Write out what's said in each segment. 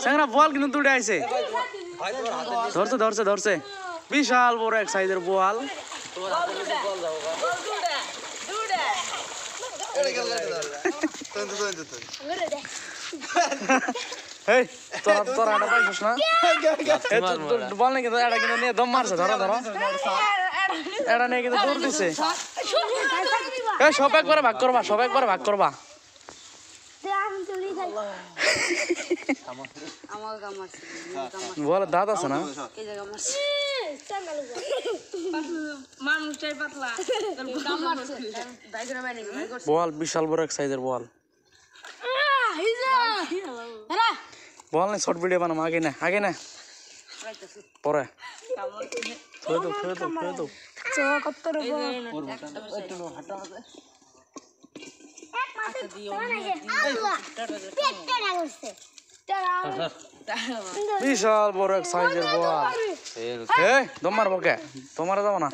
স্যাংরা বল কিন্তু দৌড়ে আইছে ধরছে ধরছে ধরছে বিশাল বড় এক সাইজের বল এই তোরা এটা পাইছিস না বল না কিন্তু এটা কিন্তু নিয়ে দম মারছে ধরো ধরো এটা নিয়ে কিন্তু দৌড় দিছে এই সব একবারে ভাগ করবা সব একবারে ভাগ করবা বল দাঁত আছে না বল বিশাল বড় এক সাইজের বল বল না শর্ট ভিডিও বানাম আগে না পরে বিশাল বড় এক সাইজের বল দম মারবো কে তোমার যাবো না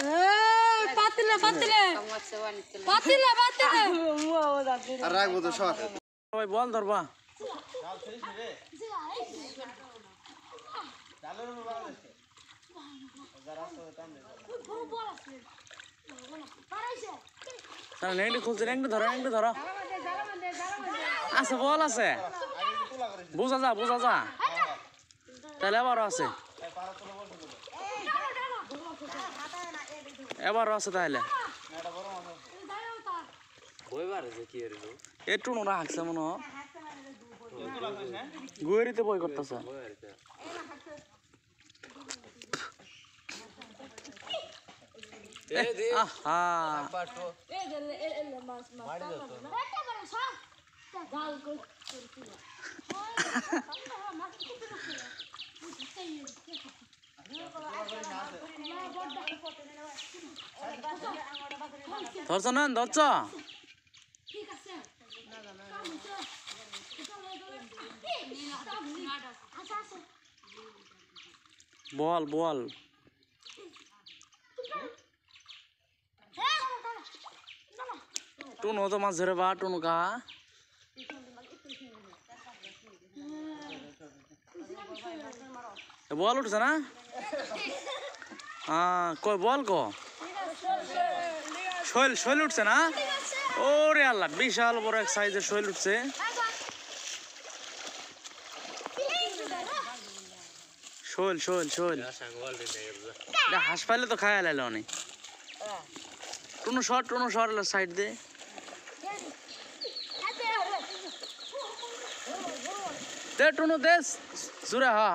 বল ধরবা খুলছে ধরো আছে বল আছে বুঝা যা তাহলে এবারও আছে তাহলে একটু নোরা হাঁকছে মনে গুয়েরিতে বই করতেছে ধরছ না ধরছ বল বল টুনু তো মাছ ধরে বা টুনু কা বল উঠছে না কই বল কো শৈল উঠছে না ওরে আল্লাহ বিশাল বড় এক সাইজের শৈল উঠছে শৈল হাঁস পাইলে তো খায় লাইলো অনেক টুনু শর্ট সাইড দে টুনু দে জুড়ে হা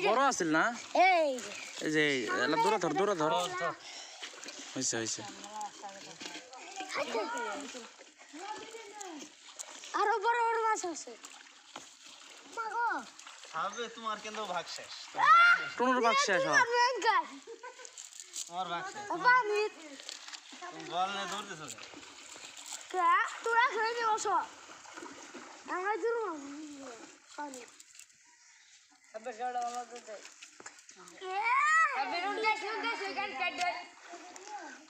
বড় আছিল না এই যে দূরে ধর হয়েছে আরো বড় বড় মাছ আছে তোমার কিন্তু ভাগ শেষ টুনুর ভাগ শেষ তোমার ভাগ শেষ বল নিয়ে দৌড়তেছ তোরা খেলে নি বসো আমরা দূর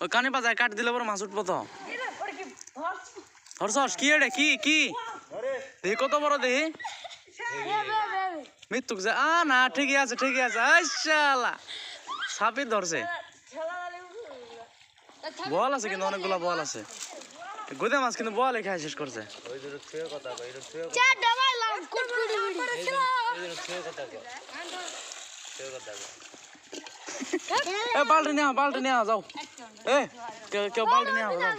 ওই কানে বাজায় কাট দিলে পরে মাছ উঠবো তো ধরছস কি এটা কি দেখি কত বড় দেখি মৃত্যুক যে না ঠিকই আছে আইশালা সাপে ধরছে বল আছে কিন্তু অনেকগুলা বল আছে গোদা মাছ কিন্তু বল খাই শেষ করছে বাল্টি নিয়ে যাও কেউ বাল্টি নিয়ে যাও